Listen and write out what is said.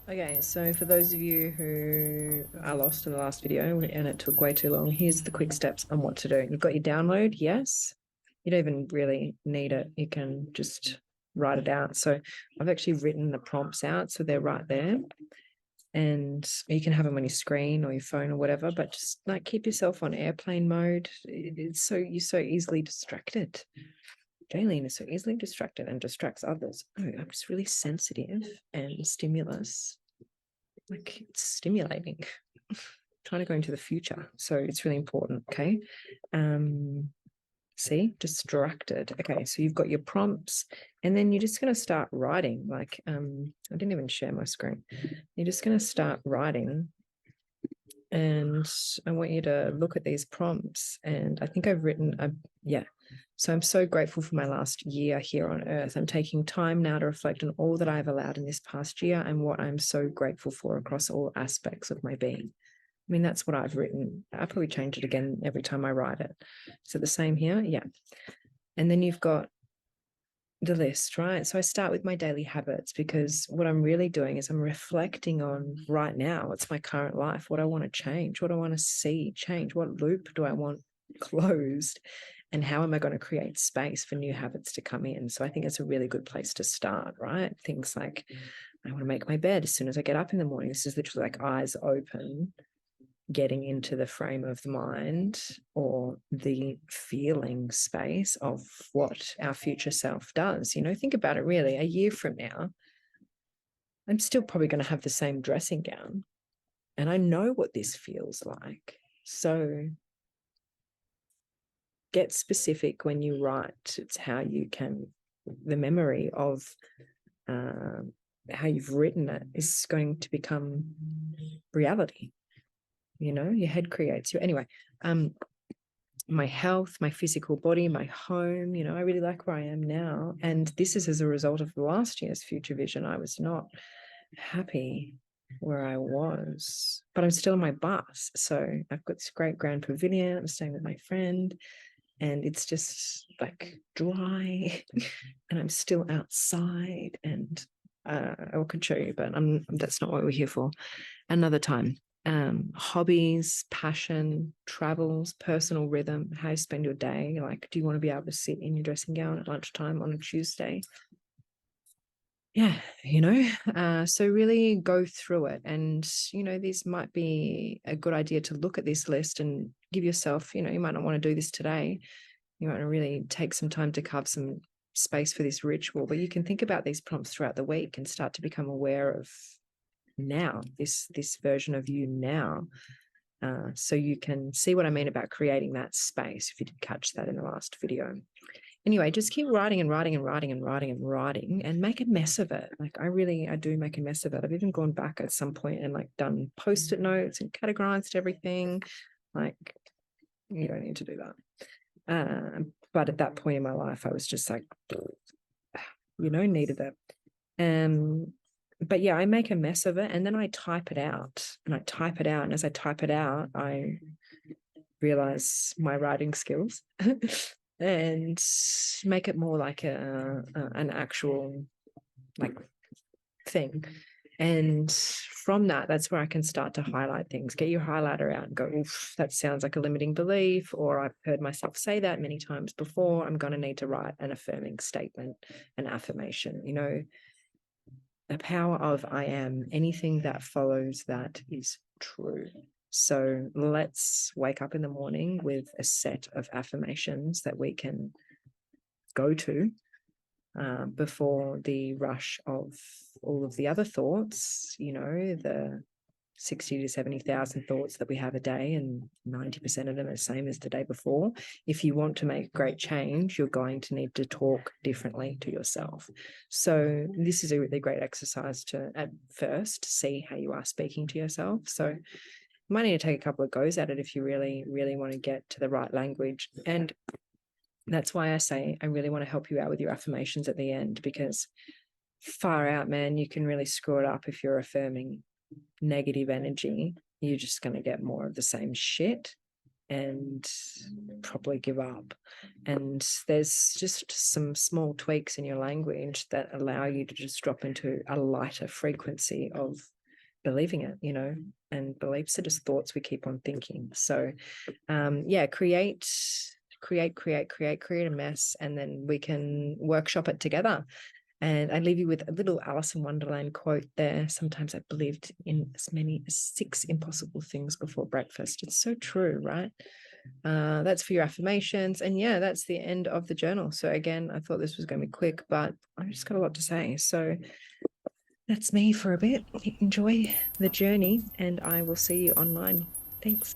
Okay, so for those of you who are lost in the last video and it took way too long, here's the quick steps on what to do. You've got your download, yes. You don't even really need it. You can just write it out. So I've actually written the prompts out, so they're right there. And you can have them on your screen or your phone or whatever, but just like keep yourself on airplane mode. You're so easily distracted. Jaylene is so easily distracted and distracts others. Oh, I'm just really sensitive and stimulus. Like it's stimulating. Trying to go into the future. So it's really important. Okay. See, distracted. Okay, so you've got your prompts, and then you're just going to start writing. Like, I didn't even share my screen. You're just going to start writing. And I want you to look at these prompts. And I think I've written, yeah. So I'm so grateful for my last year here on earth. I'm taking time now to reflect on all that I've allowed in this past year and what I'm so grateful for across all aspects of my being. I mean, that's what I've written. I'll probably change it again every time I write it. So the same here? Yeah. And then you've got the list, right? So I start with my daily habits because what I'm really doing is I'm reflecting on right now, what's my current life, what I want to change, what I want to see change, what loop do I want closed, and how am I going to create space for new habits to come in? So I think it's a really good place to start, right? Things like I want to make my bed as soon as I get up in the morning. This is literally like eyes open, getting into the frame of the mind or the feeling space of what our future self does. You know, think about it really. A year from now, I'm still probably going to have the same dressing gown, and I know what this feels like. So get specific when you write. It's how you can, the memory of how you've written it is going to become reality. You know, your head creates you. Anyway, my health, my physical body, my home, you know, I really like where I am now. And this is as a result of last year's future vision. I was not happy where I was, but I'm still in my bus. So I've got this great grand pavilion. I'm staying with my friend, and it's just like dry, and I'm still outside. And I could show you, but that's not what we're here for. Another time. Hobbies, passion, travels, personal rhythm, how you spend your day. Like, do you want to be able to sit in your dressing gown at lunchtime on a Tuesday? Yeah, you know, so really go through it. And, you know, this might be a good idea to look at this list and give yourself, you know, you might not want to do this today. You might really take some time to carve some space for this ritual, but you can think about these prompts throughout the week and start to become aware of now, this version of you now. So you can see what I mean about creating that space if you did catch that in the last video. Anyway, just keep writing and writing and writing and writing and writing and make a mess of it. Like I do make a mess of it. I've even gone back at some point and like done post-it notes and categorized everything. Like, you don't need to do that. But at that point in my life, I was just like, you know, needed it. But yeah, I make a mess of it and then I type it out and I type it out. And as I type it out, I realize my writing skills and make it more like an actual like thing. And from that, that's where I can start to highlight things. Get your highlighter out and go, oof, that sounds like a limiting belief, or I've heard myself say that many times before. I'm going to need to write an affirming statement, an affirmation, you know. The power of I am, anything that follows that is true. So let's wake up in the morning with a set of affirmations that we can go to before the rush of all of the other thoughts, you know, the 60 to 70,000 thoughts that we have a day, and 90% of them are the same as the day before. If you want to make great change, you're going to need to talk differently to yourself. So this is a really great exercise to, at first, see how you are speaking to yourself. So you might need to take a couple of goes at it if you really, really want to get to the right language. And that's why I say I really want to help you out with your affirmations at the end, because far out, man, you can really screw it up if you're affirming negative energy. You're just going to get more of the same shit and probably give up. And there's just some small tweaks in your language that allow you to just drop into a lighter frequency of believing it, you know, and beliefs are just thoughts we keep on thinking. So yeah, create a mess, and then we can workshop it together. And I leave you with a little Alice in Wonderland quote there. Sometimes I believed in as many as 6 impossible things before breakfast. It's so true, right? That's for your affirmations. And yeah, that's the end of the journal. So again, I thought this was going to be quick, but I just got a lot to say. So that's me for a bit. Enjoy the journey, and I will see you online. Thanks.